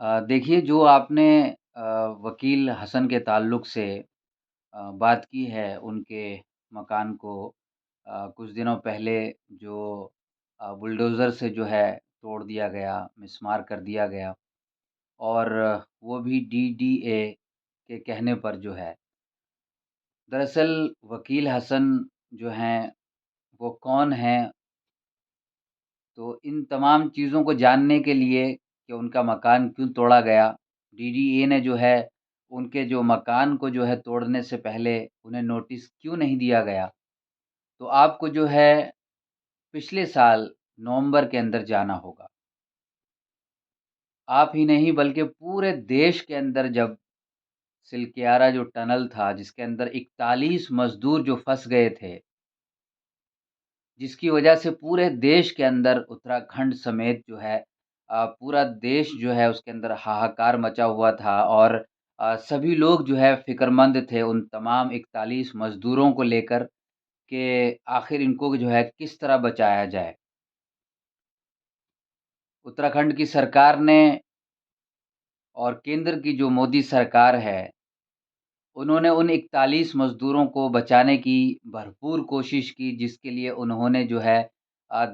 देखिए जो आपने अ, वकील हसन के ताल्लुक से बात की है उनके मकान को कुछ दिनों पहले जो बुलडोज़र से जो है तोड़ दिया गया, मिसमार कर दिया गया और वो भी डीडीए के कहने पर जो है। दरअसल वकील हसन जो हैं, वो कौन हैं? तो इन तमाम चीज़ों को जानने के लिए कि उनका मकान क्यों तोड़ा गया, डीडीए ने जो है उनके जो मकान को जो है तोड़ने से पहले उन्हें नोटिस क्यों नहीं दिया गया? तो आपको जो है पिछले साल नवंबर के अंदर जाना होगा। आप ही नहीं बल्कि पूरे देश के अंदर जब सिलक्यारा जो टनल था जिसके अंदर 41 मज़दूर जो फँस गए थे, जिसकी वजह से पूरे देश के अंदर उत्तराखंड समेत जो है पूरा देश जो है उसके अंदर हाहाकार मचा हुआ था और सभी लोग जो है फ़िक्रमंद थे उन तमाम 41 मज़दूरों को लेकर कि आखिर इनको जो है किस तरह बचाया जाए। उत्तराखंड की सरकार ने और केंद्र की जो मोदी सरकार है, उन्होंने उन 41 मज़दूरों को बचाने की भरपूर कोशिश की जिसके लिए उन्होंने जो है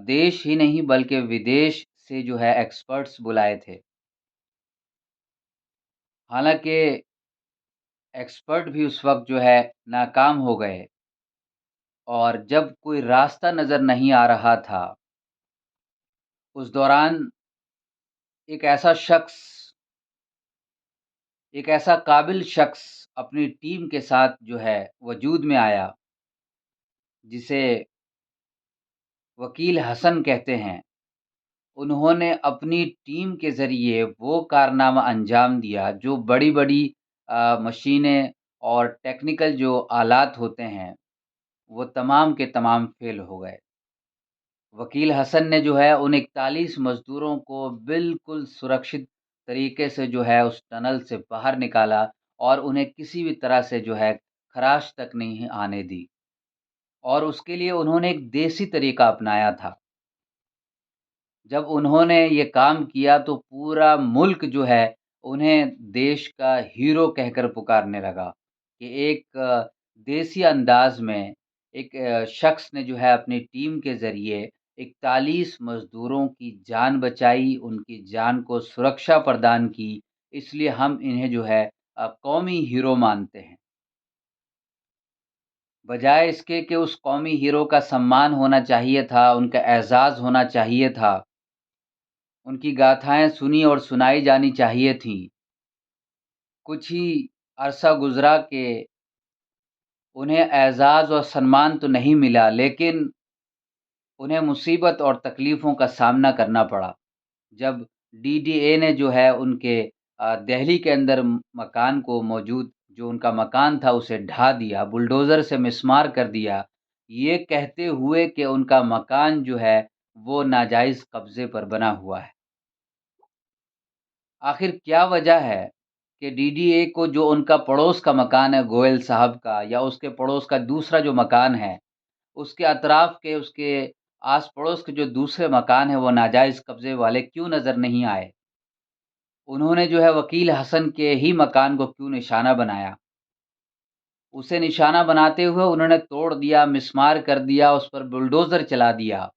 देश ही नहीं बल्कि विदेश से जो है एक्सपर्ट्स बुलाए थे। हालाँकि एक्सपर्ट भी उस वक़्त जो है नाकाम हो गए और जब कोई रास्ता नज़र नहीं आ रहा था, उस दौरान एक ऐसा शख़्स, एक ऐसा काबिल शख़्स अपनी टीम के साथ जो है वजूद में आया, जिसे वकील हसन कहते हैं। उन्होंने अपनी टीम के ज़रिए वो कारनामा अंजाम दिया जो बड़ी-बड़ी मशीनें और टेक्निकल जो आलात होते हैं, वो तमाम के तमाम फ़ेल हो गए। वकील हसन ने जो है उन 41 मज़दूरों को बिल्कुल सुरक्षित तरीके से जो है उस टनल से बाहर निकाला और उन्हें किसी भी तरह से जो है ख़राश तक नहीं आने दी और उसके लिए उन्होंने एक देसी तरीका अपनाया था। जब उन्होंने ये काम किया तो पूरा मुल्क जो है उन्हें देश का हीरो कहकर पुकारने लगा कि एक देसी अंदाज़ में एक शख़्स ने जो है अपनी टीम के ज़रिए 41 मज़दूरों की जान बचाई, उनकी जान को सुरक्षा प्रदान की, इसलिए हम इन्हें जो है कौमी हीरो मानते हैं। बजाए इसके कि उस कौमी हीरो का सम्मान होना चाहिए था, उनका एज़ाज़ होना चाहिए था, उनकी गाथाएँ सुनी और सुनाई जानी चाहिए थीं। कुछ ही अरसा गुज़रा कि उन्हें एज़ाज़ और सम्मान तो नहीं मिला, लेकिन उन्हें मुसीबत और तकलीफ़ों का सामना करना पड़ा। जब डीडीए ने जो है उनके दहली के अंदर मकान को मौजूद जो उनका मकान था उसे ढा दिया, बुलडोज़र से मिस्मार कर दिया, ये कहते हुए कि उनका मकान जो है वो नाजायज़ कब्ज़े पर बना हुआ है। आखिर क्या वजह है कि डीडीए को जो उनका पड़ोस का मकान है गोयल साहब का या उसके पड़ोस का दूसरा जो मकान है, उसके अतराफ़ के उसके आस-पड़ोस के जो दूसरे मकान हैं वो नाजायज़ कब्ज़े वाले क्यों नज़र नहीं आए? उन्होंने जो है वकील हसन के ही मकान को क्यों निशाना बनाया? उसे निशाना बनाते हुए उन्होंने तोड़ दिया, मिस्मार कर दिया, उस पर बुलडोज़र चला दिया।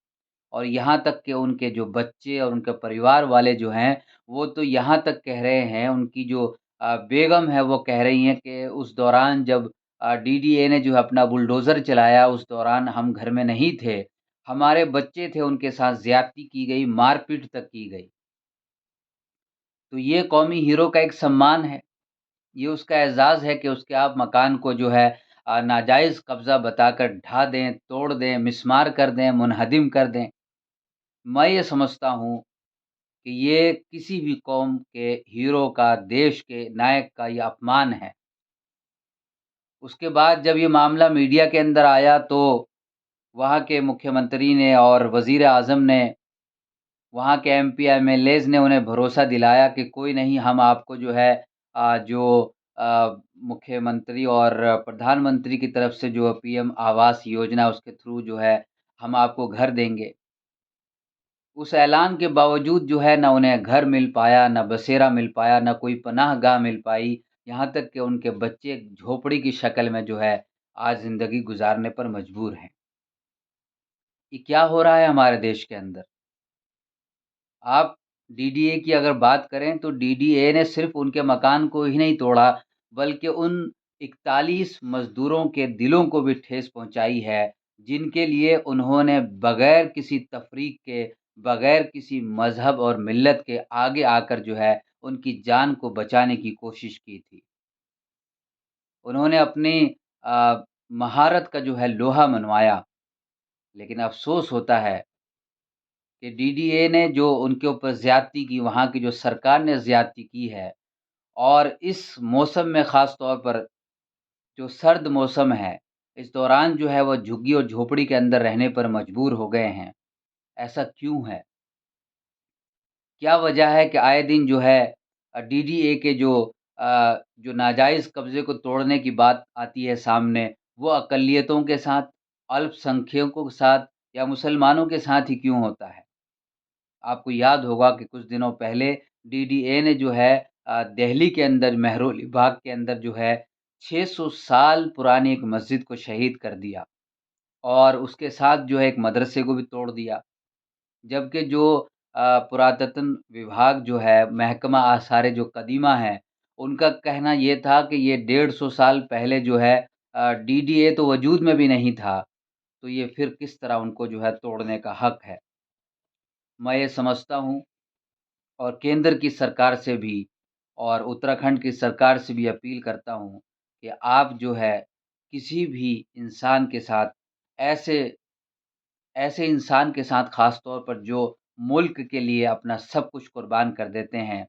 और यहाँ तक कि उनके जो बच्चे और उनके परिवार वाले जो हैं, वो तो यहाँ तक कह रहे हैं, उनकी जो बेगम है, वो कह रही हैं कि उस दौरान जब डीडीए ने जो है अपना बुलडोज़र चलाया, उस दौरान हम घर में नहीं थे। हमारे बच्चे थे, उनके साथ ज़्यादती की गई, मार-पीट तक की गई। तो ये कौमी हीरो का एक सम्मान है। ये उसका एज़ाज़ है कि उसके आप मकान को जो है नाजायज़ कब्ज़ा बताकर ढा दें, तोड़ दें, मिस्मार कर दें, मुनहदिम कर दें। मैं ये समझता हूँ कि ये किसी भी कौम के हीरो का, देश के नायक का ये अपमान है। उसके बाद जब ये मामला मीडिया के अंदर आया तो वहाँ के मुख्यमंत्री ने और वज़ीर-ए-आज़म ने, वहाँ के एमपी, एमएलएज़ ने उन्हें भरोसा दिलाया कि कोई नहीं हम आपको जो है मुख्यमंत्री और प्रधानमंत्री की तरफ से जो पीएम आवास योजना उसके थ्रू जो है हम आपको घर देंगे। उस ऐलान के बावजूद जो है ना उन्हें घर मिल पाया, ना बसेरा मिल पाया, ना कोई पनाहगाह मिल पाई, यहाँ तक कि उनके बच्चे झोपड़ी की शक्ल में जो है आज ज़िंदगी गुज़ारने पर मजबूर हैं। ये क्या हो रहा है हमारे देश के अंदर? आप डीडीए की अगर बात करें तो डीडीए ने सिर्फ़ उनके मकान को ही नहीं तोड़ा, बल्कि उन 41 मज़दूरों के दिलों को भी ठेस पहुँचाई है, जिनके लिए उन्होंने बगैर किसी तफ़रीक के, बगैर किसी मज़हब और मिल्लत के आगे आकर जो है, उनकी जान को बचाने की कोशिश की थी। उन्होंने अपनी महारत का जो है लोहा मनवाया, लेकिन अफ़सोस होता है कि डीडीए ने जो उनके ऊपर ज़्यादती की, वहाँ की जो सरकार ने ज़्यादती की है और इस मौसम में ख़ास तौर पर जो सर्द मौसम है, इस दौरान जो है वो झुग्गी और झोपड़ी के अंदर रहने पर मजबूर हो गए हैं। ऐसा क्यों है? क्या वजह है कि आए दिन जो है डीडीए के जो नाजायज़ कब्ज़े को तोड़ने की बात आती है सामने, वो अक़लियतों के साथ, अल्पसंख्यकों के साथ या मुसलमानों के साथ ही क्यों होता है? आपको याद होगा कि कुछ दिनों पहले डीडीए ने जो है दिल्ली के अंदर मेहरौली बाग के अंदर जो है 600 साल पुरानी एक मस्जिद को शहीद कर दिया और उसके साथ जो है एक मदरसे को भी तोड़ दिया। जबकि जो पुरातत्व विभाग जो है महकमा आसार जो कदीमा है, उनका कहना ये था कि ये 150 साल पहले जो है डीडीए तो वजूद में भी नहीं था, तो ये फिर किस तरह उनको जो है तोड़ने का हक है। मैं ये समझता हूँ और केंद्र की सरकार से भी और उत्तराखंड की सरकार से भी अपील करता हूँ कि आप जो है किसी भी इंसान के साथ ऐसे ऐसे इंसान के साथ ख़ास तौर पर जो मुल्क के लिए अपना सब कुछ कुर्बान कर देते हैं,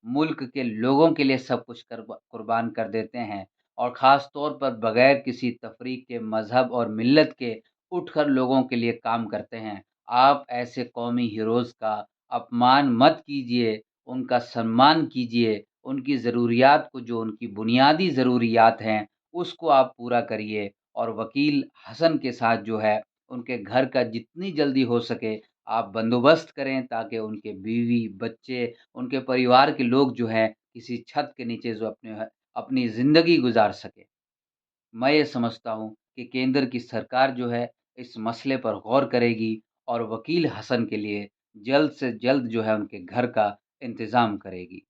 मुल्क के लोगों के लिए सब कुछ कुर्बान कर देते हैं और ख़ास तौर पर बगैर किसी तफ़रीक के, मज़हब और मिल्लत के उठकर लोगों के लिए काम करते हैं। आप ऐसे कौमी हीरोज़ का अपमान मत कीजिए, उनका सम्मान कीजिए, उनकी ज़रूरियात को जो उनकी बुनियादी ज़रूरियात हैं, उसको आप पूरा करिए और वकील हसन के साथ जो है, उनके घर का जितनी जल्दी हो सके आप बंदोबस्त करें ताकि उनके बीवी, बच्चे, उनके परिवार के लोग जो हैं, किसी छत के नीचे जो अपनी ज़िंदगी गुज़ार सकें। मैं ये समझता हूँ कि केंद्र की सरकार जो है, इस मसले पर गौर करेगी और वकील हसन के लिए जल्द से जल्द जो है उनके घर का इंतज़ाम करेगी।